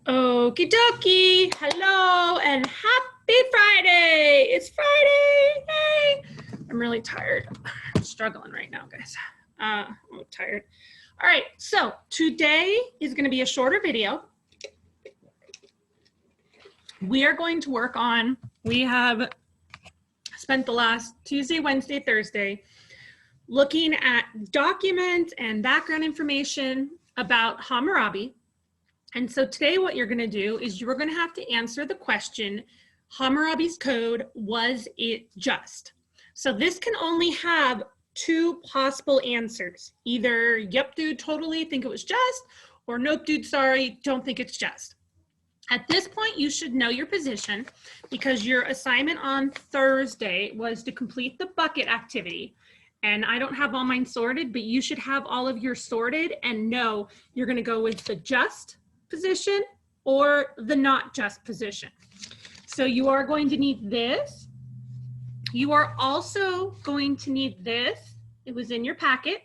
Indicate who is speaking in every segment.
Speaker 1: Okie dokie. Hello and happy Friday. It's Friday. Hey. I'm really tired. I'm struggling right now, guys. I'm tired. All right. So today is going to be a shorter video. We are going to work on, we have spent the last Tuesday, Wednesday, Thursday looking at documents and background information about Hammurabi. And so today what you're going to do is you're going to have to answer the question, Hammurabi's code, was it just? So this can only have two possible answers. Either, yep, dude, totally think it was just, or nope, dude, sorry, don't think it's just. At this point, you should know your position because your assignment on Thursday was to complete the bucket activity. And I don't have all mine sorted, but you should have all of yours sorted and know you're going to go with the just position or the not just position. So you are going to need this. You are also going to need this. It was in your packet.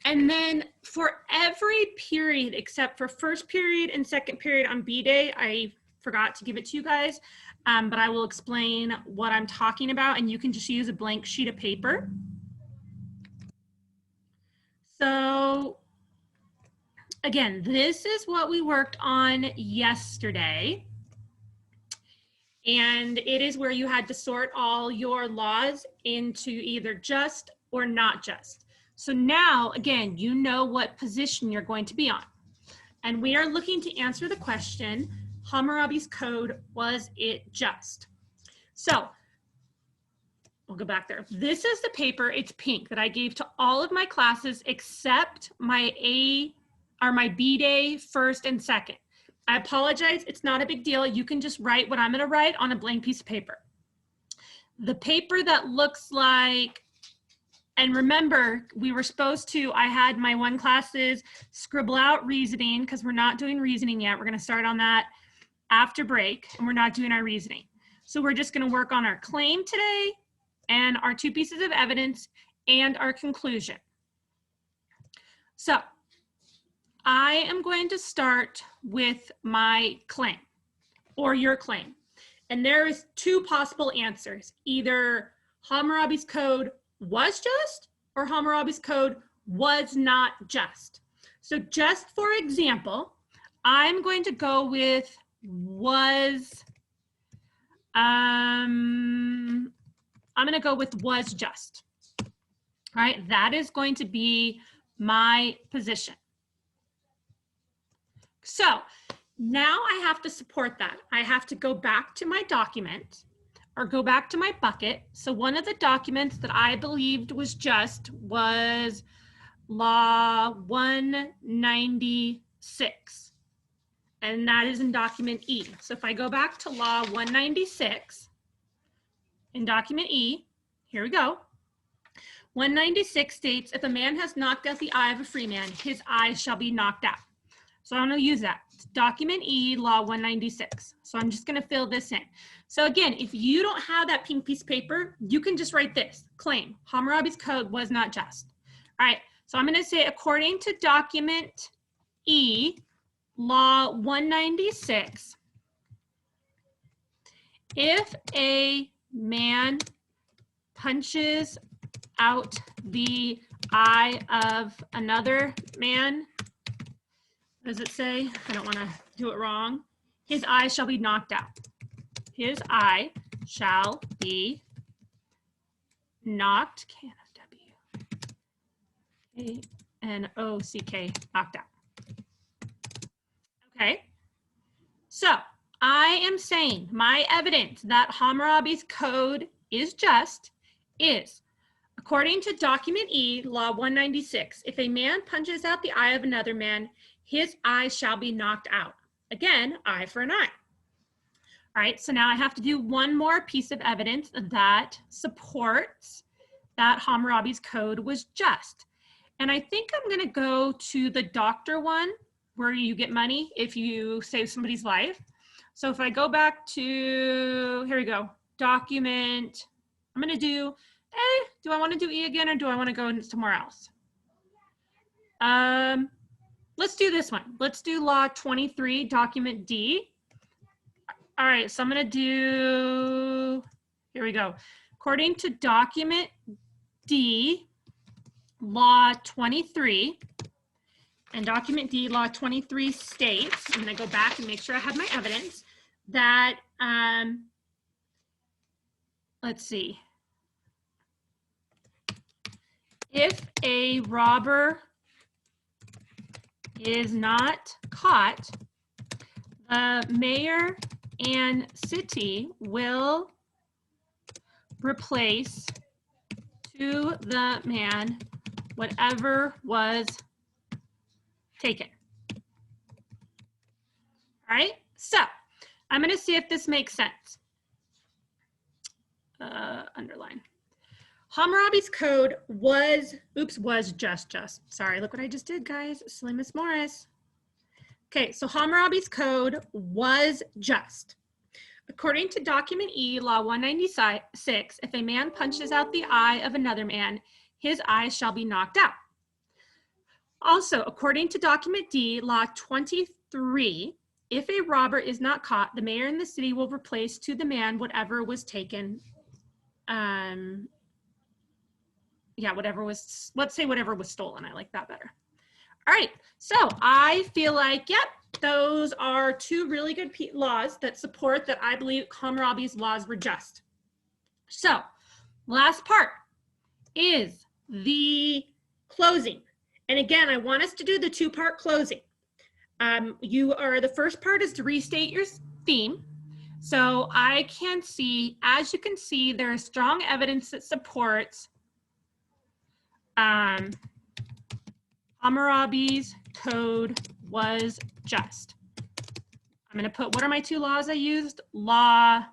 Speaker 1: And then for every period except for first period and second period on B-Day, I forgot to give it to you guys, but I will explain what I'm talking about, and you can just use a blank sheet of paper. So again, this is what we worked on yesterday. And it is where you had to sort all your laws into either just or not just. So now, again, you know what position you're going to be on. And we are looking to answer the question, Hammurabi's code, was it just? So we'll go back there. This is the paper, it's pink, that I gave to all of my classes except my B-Day first and second. I apologize, it's not a big deal. You can just write what I'm gonna write on a blank piece of paper. The paper that looks like, and remember, we were supposed to, I had my one classes scribble out reasoning because we're not doing reasoning yet. We're gonna start on that after break, and we're not doing our reasoning. So we're just gonna work on our claim today and our two pieces of evidence and our conclusion. So I am going to start with my claim or your claim. And there is two possible answers. Either Hammurabi's code was just or Hammurabi's code was not just. So just for example, I'm going to go with was, I'm going to go with was just. All right, that is going to be my position. So now I have to support that. I have to go back to my document or go back to my bucket. So one of the documents that I believed was just was Law 196. And that is in document E. So if I go back to Law 196 in document E, here we go. 196 states, if a man has knocked out the eye of a free man, his eye shall be knocked out. So I'm going to use that. Document E, Law 196. So I'm just going to fill this in. So again, if you don't have that pink piece of paper, you can just write this. Claim, Hammurabi's code was not just. All right, so I'm going to say according to document E, Law 196, if a man punches out the eye of another man, what does it say? I don't want to do it wrong. His eye shall be knocked out. His eye shall be knocked, K-N-O-C-K, knocked out. Okay, so I am saying my evidence that Hammurabi's code is just is, according to document E, Law 196, if a man punches out the eye of another man, his eye shall be knocked out. Again, eye for an eye. All right, so now I have to do one more piece of evidence that supports that Hammurabi's code was just. And I think I'm gonna go to the doctor one where you get money if you save somebody's life. So if I go back to, here we go, document, I'm gonna do, do I wanna do E again or do I wanna go somewhere else? let's do this one. Let's do law 23, document D. All right, so I'm gonna do, here we go. According to document D, law 23, and document D, law 23 states, I'm gonna go back and make sure I have my evidence, that, let's see. If a robber is not caught, the mayor and city will replace to the man whatever was taken. All right, so I'm gonna see if this makes sense. Underline. Hammurabi's code was just. Sorry, look what I just did, guys. Silly Miss Morris. Okay, so Hammurabi's code was just. According to document E, law 196, if a man punches out the eye of another man, his eye shall be knocked out. Also, according to document D, law 23, if a robber is not caught, the mayor in the city will replace to the man whatever was taken. Yeah, whatever was, let's say whatever was stolen. I like that better. All right, so I feel like, yep, those are two really good laws that support that I believe Hammurabi's laws were just. So, last part is the closing. And again, I want us to do the two-part closing. The first part is to restate your theme. So I can see, as you can see, there is strong evidence that supports Hammurabi's code was just. I'm going to put, what are my two laws I used? Law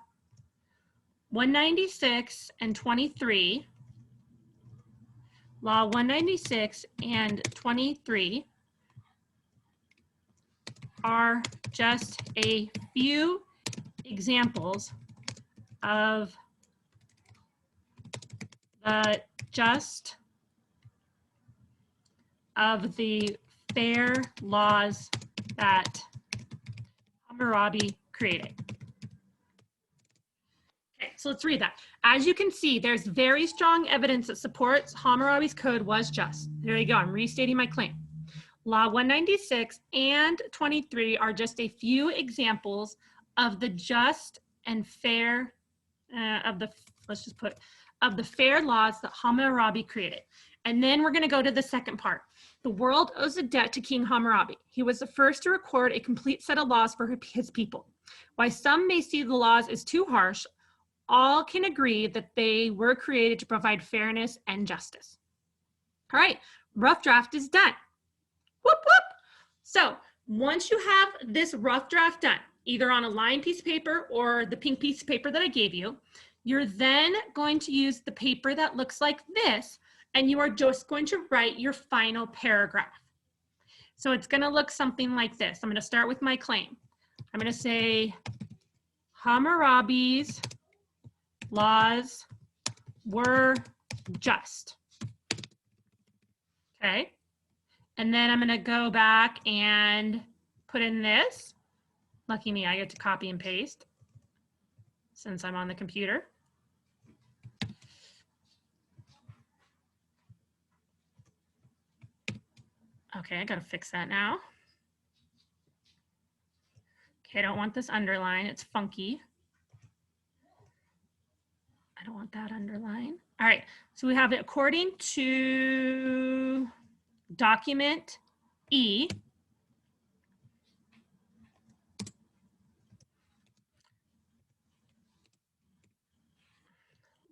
Speaker 1: 196 and 23. Law 196 and 23 are just a few examples of the just of the fair laws that Hammurabi created. Okay, so let's read that. As you can see, there's very strong evidence that supports Hammurabi's code was just. There you go, I'm restating my claim. Law 196 and 23 are just a few examples of the just and fair, of the fair laws that Hammurabi created. And then we're going to go to the second part. The world owes a debt to King Hammurabi. He was the first to record a complete set of laws for his people. While some may see the laws as too harsh, all can agree that they were created to provide fairness and justice. All right, rough draft is done. Whoop, whoop. So once you have this rough draft done, either on a lined piece of paper or the pink piece of paper that I gave you, you're then going to use the paper that looks like this, and you are just going to write your final paragraph. So it's going to look something like this. I'm going to start with my claim. I'm going to say Hammurabi's laws were just. Okay. And then I'm going to go back and put in this. Lucky me, I get to copy and paste since I'm on the computer. Okay, I gotta fix that now. Okay, I don't want this underline, it's funky. I don't want that underline. All right, so we have it according to document E.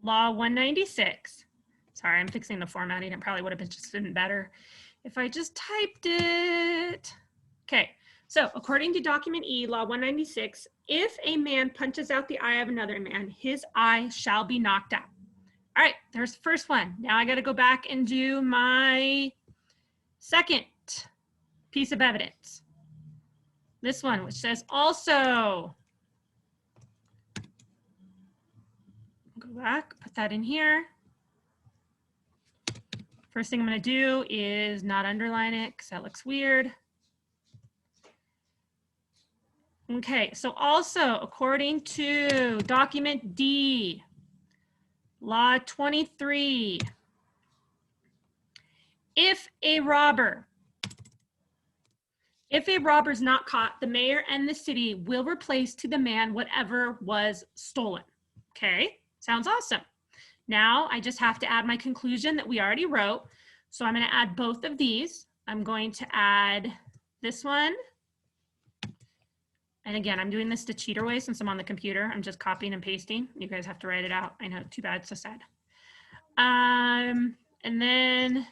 Speaker 1: Law 196. Sorry, I'm fixing the formatting. It probably would have just been better if I just typed it. Okay, so according to document E, law 196, if a man punches out the eye of another man, his eye shall be knocked out. All right, there's the first one. Now I got to go back and do my second piece of evidence. This one, which says also. Go back, put that in here. First thing I'm going to do is not underline it because that looks weird. Okay, so also according to document D, law 23, if a robber is not caught, the mayor and the city will replace to the man whatever was stolen. Okay, sounds awesome. Now I just have to add my conclusion that we already wrote. So I'm going to add both of these. I'm going to add this one. And again, I'm doing this the cheater way since I'm on the computer. I'm just copying and pasting. You guys have to write it out. I know, too bad, so sad. And then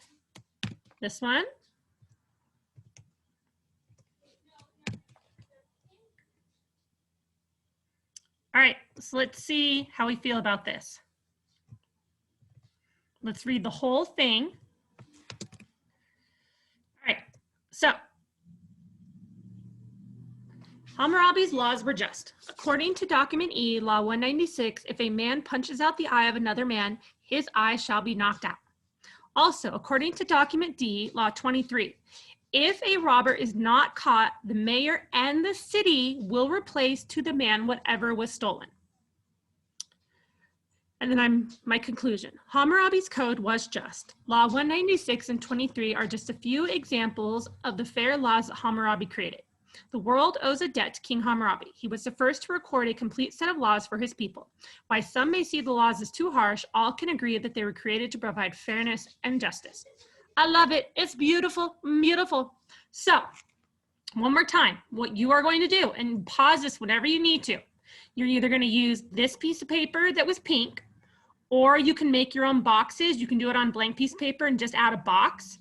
Speaker 1: this one. All right, so let's see how we feel about this. Let's read the whole thing. All right, so Hammurabi's laws were just. According to document E, law 196, if a man punches out the eye of another man, his eye shall be knocked out. Also, according to document D, law 23, if a robber is not caught, the mayor and the city will replace to the man whatever was stolen. And then my conclusion. Hammurabi's code was just. Law 196 and 23 are just a few examples of the fair laws that Hammurabi created. The world owes a debt to King Hammurabi. He was the first to record a complete set of laws for his people. While some may see the laws as too harsh, all can agree that they were created to provide fairness and justice. I love it. It's beautiful, beautiful. So, one more time, what you are going to do, and pause this whenever you need to. You're either going to use this piece of paper that was pink, or you can make your own boxes. You can do it on blank piece of paper and just add a box.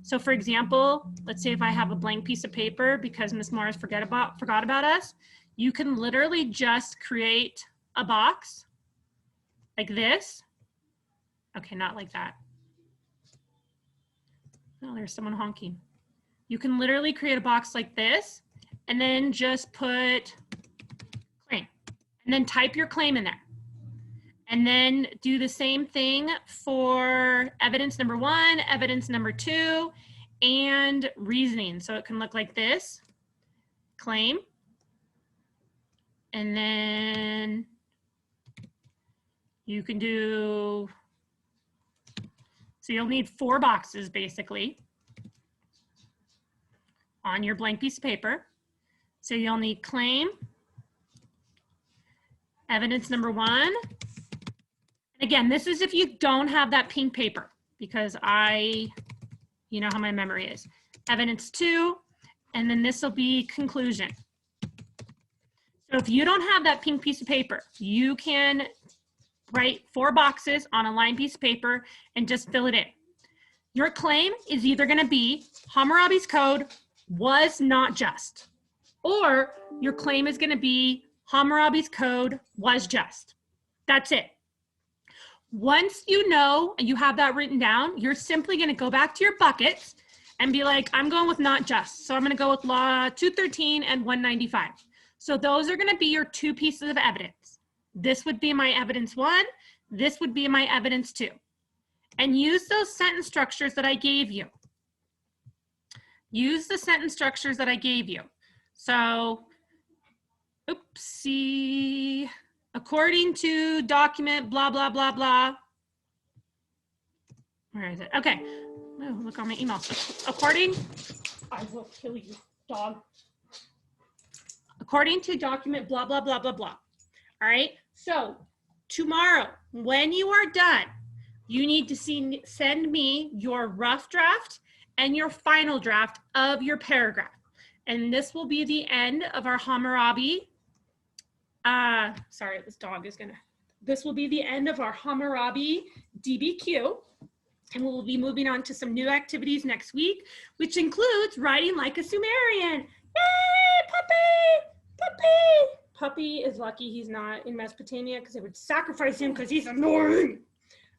Speaker 1: So for example, let's say if I have a blank piece of paper because Ms. Morris forgot about us, you can literally just create a box like this. Okay, not like that. Oh, there's someone honking. You can literally create a box like this and then just put claim and then type your claim in there. And then do the same thing for evidence number 1, evidence number 2, and reasoning. So it can look like this, claim, and then you can do, so you'll need 4 boxes basically on your blank piece of paper. So you'll need claim, evidence number 1. Again, this is if you don't have that pink paper, because you know how my memory is. Evidence 2, and then this will be conclusion. So if you don't have that pink piece of paper, you can write 4 boxes on a lined piece of paper and just fill it in. Your claim is either going to be Hammurabi's code was not just, or your claim is going to be Hammurabi's code was just. That's it. Once you know and you have that written down, you're simply going to go back to your buckets and be like, I'm going with not just. So I'm going to go with law 213 and 195. So those are going to be your 2 pieces of evidence. This would be my evidence 1. This would be my evidence 2. And use those sentence structures that I gave you. Use the sentence structures that I gave you. So, oopsie. According to document, blah, blah, blah, blah. Where is it? Okay. Oh, look on my email. According, I will kill you, dog. According to document, blah, blah, blah, blah, blah. All right. So tomorrow, when you are done, you need to send me your rough draft and your final draft of your paragraph. And this will be the end of our Hammurabi. Sorry, this dog is this will be the end of our Hammurabi DBQ. And we'll be moving on to some new activities next week, which includes writing like a Sumerian. Yay, puppy, puppy. Puppy is lucky he's not in Mesopotamia because they would sacrifice him because he's annoying.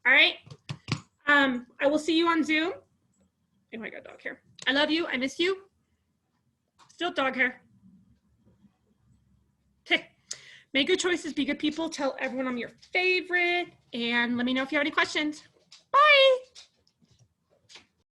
Speaker 1: All right. I will see you on Zoom. Oh my God, dog hair. I love you. I miss you. Still dog hair. Okay. Make good choices, be good people. Tell everyone I'm your favorite. And let me know if you have any questions. Bye.